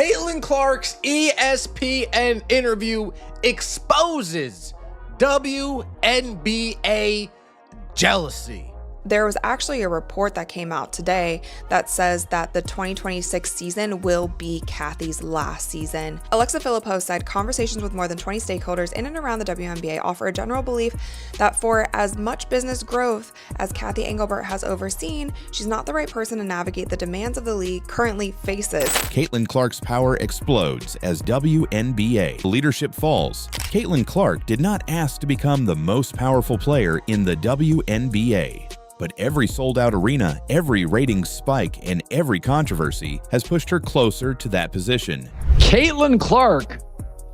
Caitlin Clark's ESPN interview exposes WNBA jealousy. There was actually a report that came out today that says that the 2026 season will be Kathy's last season. Alexa Philippou said conversations with more than 20 stakeholders in and around the WNBA offer a general belief that for as much business growth as Cathy Engelbert has overseen, she's not the right person to navigate the demands of the league currently faces. Caitlin Clark's power explodes as WNBA leadership falls. Caitlin Clark did not ask to become the most powerful player in the WNBA. But every sold-out arena, every ratings spike, and every controversy has pushed her closer to that position. Caitlin Clark,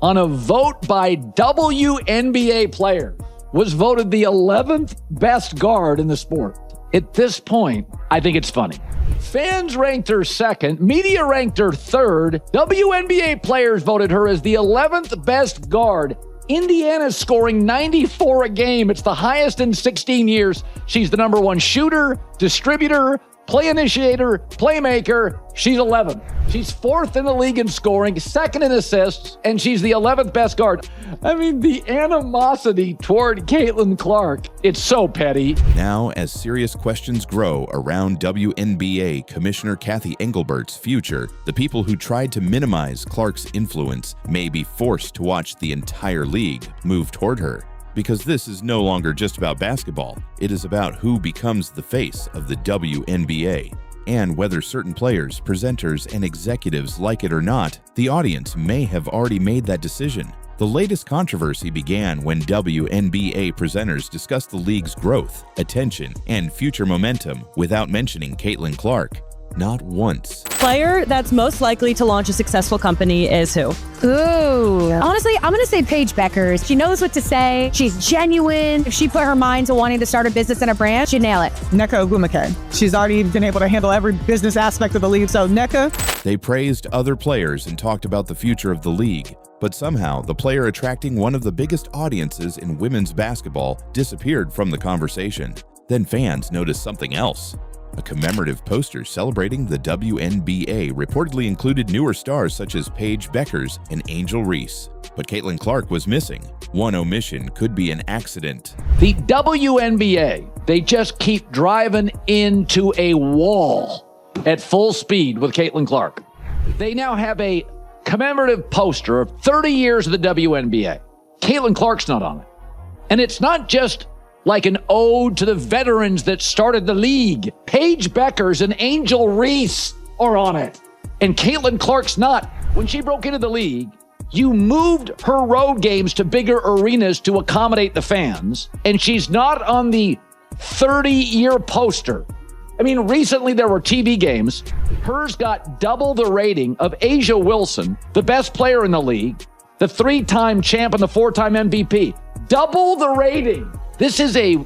on a vote by WNBA players, was voted the 11th best guard in the sport. At this point, I think it's funny. Fans ranked her second, media ranked her third, WNBA players voted her as the 11th best guard. Indiana's scoring 94 a game. It's the highest in 16 years. She's the number one shooter, distributor, play initiator, playmaker. She's 11. She's fourth in the league in scoring, second in assists, and she's the 11th best guard. I mean, the animosity toward Caitlin Clark, it's so petty. Now, as serious questions grow around WNBA Commissioner Cathy Engelbert's future, the people who tried to minimize Clark's influence may be forced to watch the entire league move toward her. Because this is no longer just about basketball. It is about who becomes the face of the WNBA. And whether certain players, presenters, and executives like it or not, the audience may have already made that decision. The latest controversy began when WNBA presenters discussed the league's growth, attention, and future momentum without mentioning Caitlin Clark. Not once. Player that's most likely to launch a successful company is who? Ooh. Honestly, I'm going to say Paige Beckers. She knows what to say. She's genuine. If she put her mind to wanting to start a business and a brand, she'd nail it. Nneka Ogwumike. She's already been able to handle every business aspect of the league, so Nneka. They praised other players and talked about the future of the league. But somehow, the player attracting one of the biggest audiences in women's basketball disappeared from the conversation. Then fans noticed something else. A commemorative poster celebrating the WNBA reportedly included newer stars such as Paige Beckers and Angel Reese. But Caitlin Clark was missing. One omission could be an accident. The WNBA, they just keep driving into a wall at full speed with Caitlin Clark. They now have a commemorative poster of 30 years of the WNBA. Caitlin Clark's not on it. And it's not just like an ode to the veterans that started the league. Paige Beckers and Angel Reese are on it. And Caitlin Clark's not. When she broke into the league, you moved her road games to bigger arenas to accommodate the fans, and she's not on the 30-year poster. I mean, recently there were TV games. Hers got double the rating of A'ja Wilson, the best player in the league, the 3-time champ and the 4-time MVP. Double the rating. This is a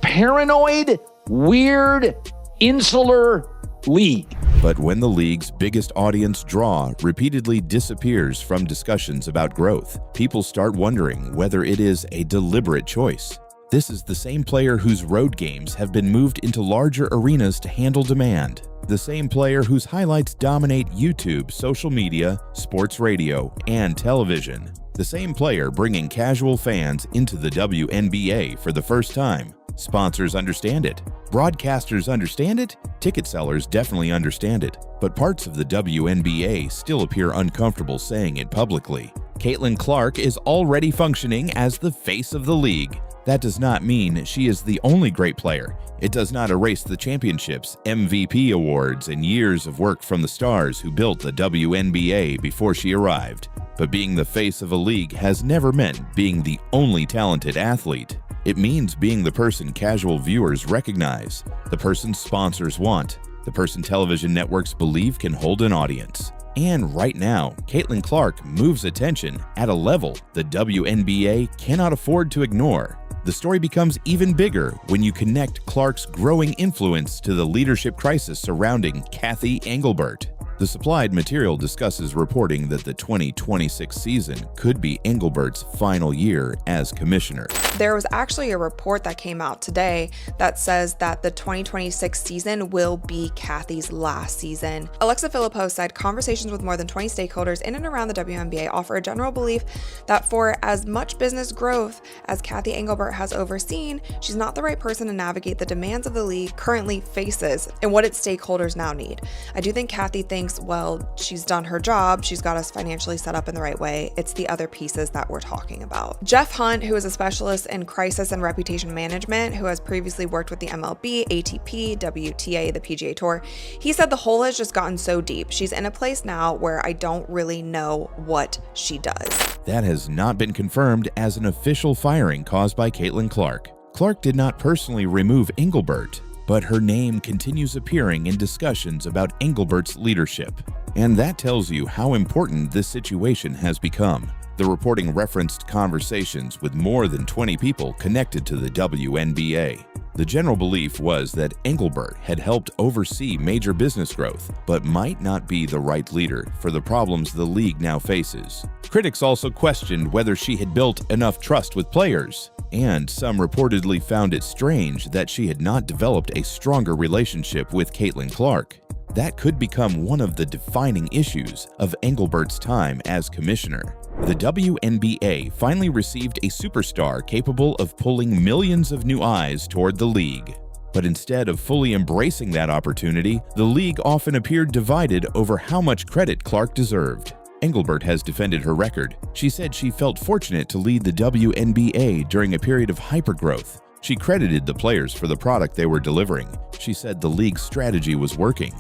paranoid, weird, insular league. But when the league's biggest audience draw repeatedly disappears from discussions about growth, people start wondering whether it is a deliberate choice. This is the same player whose road games have been moved into larger arenas to handle demand. The same player whose highlights dominate YouTube, social media, sports radio, and television. The same player bringing casual fans into the WNBA for the first time. Sponsors understand it. Broadcasters understand it. Ticket sellers definitely understand it. But parts of the WNBA still appear uncomfortable saying it publicly. Caitlin Clark is already functioning as the face of the league. That does not mean she is the only great player. It does not erase the championships, MVP awards, and years of work from the stars who built the WNBA before she arrived. But being the face of a league has never meant being the only talented athlete. It means being the person casual viewers recognize, the person sponsors want, the person television networks believe can hold an audience. And right now, Caitlin Clark moves attention at a level the WNBA cannot afford to ignore. The story becomes even bigger when you connect Clark's growing influence to the leadership crisis surrounding Cathy Engelbert. The supplied material discusses reporting that the 2026 season could be Engelbert's final year as commissioner. There was actually a report that came out today that says that the 2026 season will be Kathy's last season. Alexa Philippou said conversations with more than 20 stakeholders in and around the WNBA offer a general belief that for as much business growth as Kathy Engelbert has overseen, she's not the right person to navigate the demands of the league currently faces and what its stakeholders now need. I do think Kathy thinks, well, she's done her job, she's got us financially set up in the right way. It's the other pieces that we're talking about. Jeff Hunt, who is a specialist in crisis and reputation management, who has previously worked with the MLB, ATP, WTA, the PGA Tour, he said the hole has just gotten so deep. She's in a place now where I don't really know what she does. That has not been confirmed as an official firing caused by Caitlin Clark. Clark did not personally remove Engelbert, but her name continues appearing in discussions about Engelbert's leadership. And that tells you how important this situation has become. The reporting referenced conversations with more than 20 people connected to the WNBA. The general belief was that Engelbert had helped oversee major business growth, but might not be the right leader for the problems the league now faces. Critics also questioned whether she had built enough trust with players, and some reportedly found it strange that she had not developed a stronger relationship with Caitlin Clark. That could become one of the defining issues of Engelbert's time as commissioner. The WNBA finally received a superstar capable of pulling millions of new eyes toward the league. But instead of fully embracing that opportunity, the league often appeared divided over how much credit Clark deserved. Engelbert has defended her record. She said she felt fortunate to lead the WNBA during a period of hypergrowth. She credited the players for the product they were delivering. She said the league's strategy was working.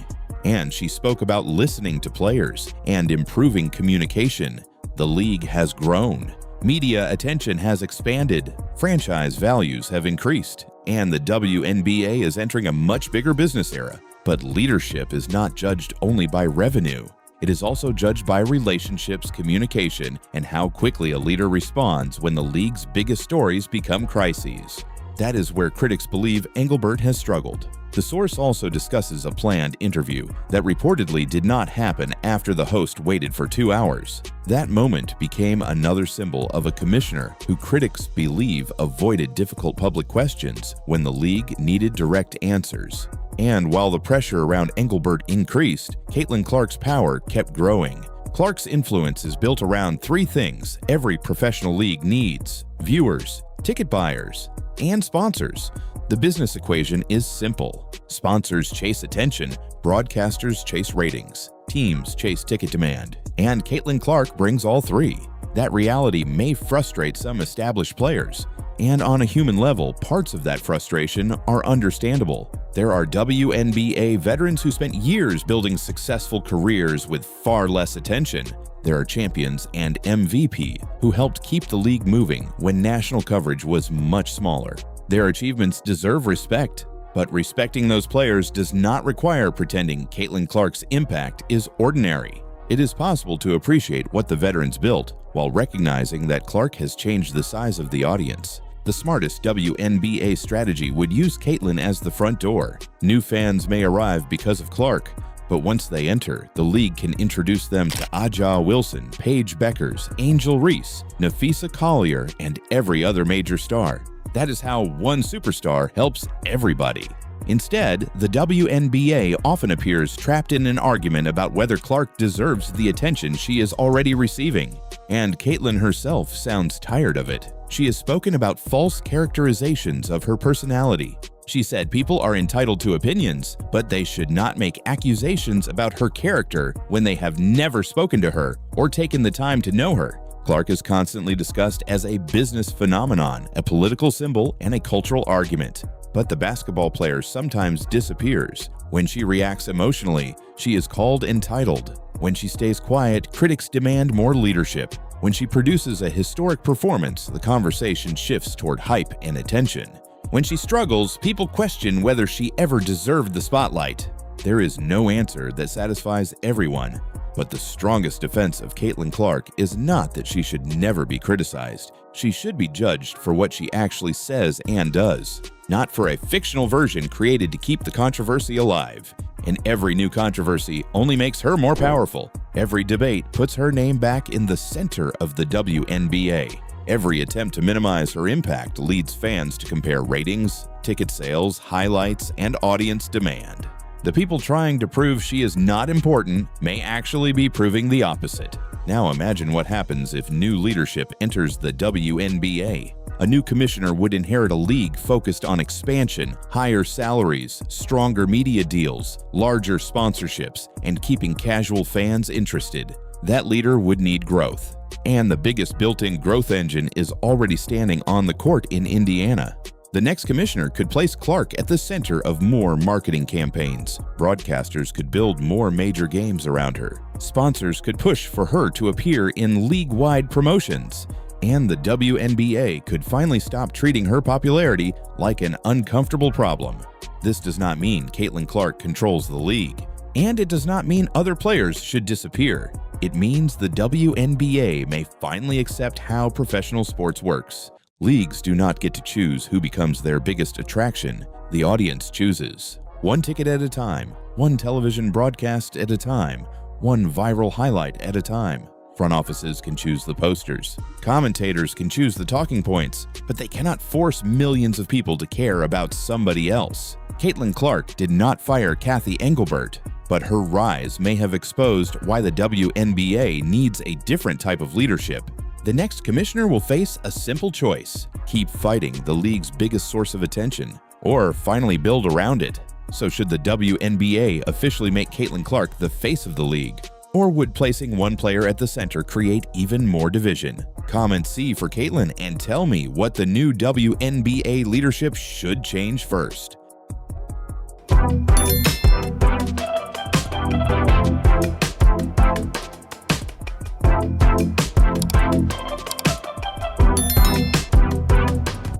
And she spoke about listening to players and improving communication. The league has grown. Media attention has expanded. Franchise values have increased. And the WNBA is entering a much bigger business era. But leadership is not judged only by revenue. It is also judged by relationships, communication, and how quickly a leader responds when the league's biggest stories become crises. That is where critics believe Engelbert has struggled. The source also discusses a planned interview that reportedly did not happen after the host waited for 2 hours. That moment became another symbol of a commissioner who critics believe avoided difficult public questions when the league needed direct answers. And while the pressure around Engelbert increased, Caitlin Clark's power kept growing. Clark's influence is built around 3 things every professional league needs: viewers, ticket buyers, and sponsors. The business equation is simple. Sponsors chase attention, broadcasters chase ratings, teams chase ticket demand, and Caitlin Clark brings all 3. That reality may frustrate some established players, and on a human level, parts of that frustration are understandable. There are WNBA veterans who spent years building successful careers with far less attention. There are champions and MVP who helped keep the league moving when national coverage was much smaller. Their achievements deserve respect, but respecting those players does not require pretending Caitlin Clark's impact is ordinary. It is possible to appreciate what the veterans built while recognizing that Clark has changed the size of the audience. The smartest WNBA strategy would use Caitlin as the front door. New fans may arrive because of Clark, but once they enter, the league can introduce them to Aja Wilson, Paige Beckers, Angel Reese, Nafisa Collier, and every other major star. That is how one superstar helps everybody. Instead, the WNBA often appears trapped in an argument about whether Clark deserves the attention she is already receiving. And Caitlin herself sounds tired of it. She has spoken about false characterizations of her personality. She said people are entitled to opinions, but they should not make accusations about her character when they have never spoken to her or taken the time to know her. Clark is constantly discussed as a business phenomenon, a political symbol, and a cultural argument. But the basketball player sometimes disappears. When she reacts emotionally, she is called entitled. When she stays quiet, critics demand more leadership. When she produces a historic performance, the conversation shifts toward hype and attention. When she struggles, people question whether she ever deserved the spotlight. There is no answer that satisfies everyone. But the strongest defense of Caitlin Clark is not that she should never be criticized. She should be judged for what she actually says and does, not for a fictional version created to keep the controversy alive. and every new controversy only makes her more powerful. Every debate puts her name back in the center of the WNBA. Every attempt to minimize her impact leads fans to compare ratings, ticket sales, highlights, and audience demand. The people trying to prove she is not important may actually be proving the opposite. Now imagine what happens if new leadership enters the WNBA. A new commissioner would inherit a league focused on expansion, higher salaries, stronger media deals, larger sponsorships, and keeping casual fans interested. That leader would need growth. And the biggest built-in growth engine is already standing on the court in Indiana. The next commissioner could place Clark at the center of more marketing campaigns. Broadcasters could build more major games around her. Sponsors could push for her to appear in league-wide promotions. And the WNBA could finally stop treating her popularity like an uncomfortable problem. This does not mean Caitlin Clark controls the league. And it does not mean other players should disappear. It means the WNBA may finally accept how professional sports works. Leagues do not get to choose who becomes their biggest attraction. The audience chooses. One ticket at a time, one television broadcast at a time, one viral highlight at a time. Front offices can choose the posters. Commentators can choose the talking points, but they cannot force millions of people to care about somebody else. Caitlin Clark did not fire Kathy Engelbert, but her rise may have exposed why the WNBA needs a different type of leadership. The next commissioner will face a simple choice: keep fighting the league's biggest source of attention, or finally build around it. So should the WNBA officially make Caitlin Clark the face of the league? Or would placing one player at the center create even more division? Comment C for Caitlin and tell me what the new WNBA leadership should change first.